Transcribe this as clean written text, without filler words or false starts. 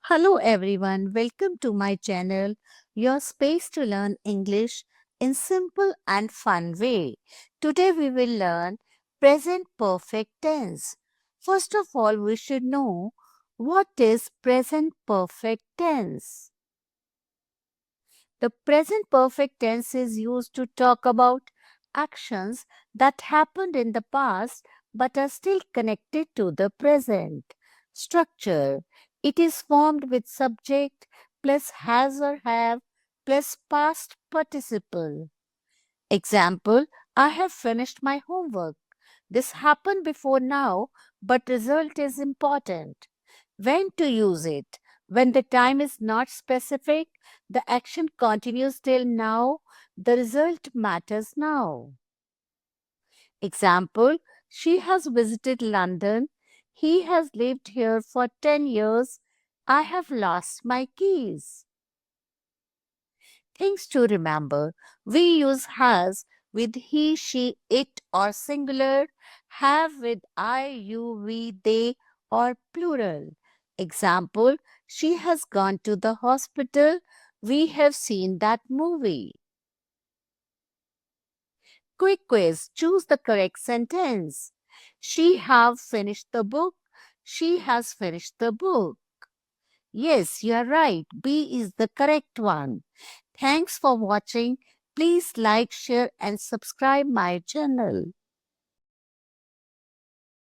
Hello everyone, welcome to my channel, your space to learn English in simple and fun way. Today we will learn present perfect tense. First of all, we should know what is present perfect tense. The present perfect tense is used to talk about actions that happened in the past but are still connected to the present. Structure. It is formed with subject plus has or have plus past participle. Example, I have finished my homework. This happened before now, but result is important. When to use it? When the time is not specific, the action continues till now, the result matters now. Example, she has visited London. He has lived here for 10 years. I have lost my keys. Things to remember. We use has with he, she, it or singular, have with I, you, we, they or plural. Example, she has gone to the hospital. We have seen that movie. Quick quiz. Choose the correct sentence. She have finished the book. She has finished the book. Yes, you are right. B is the correct one. Thanks for watching. Please like, share and subscribe my channel.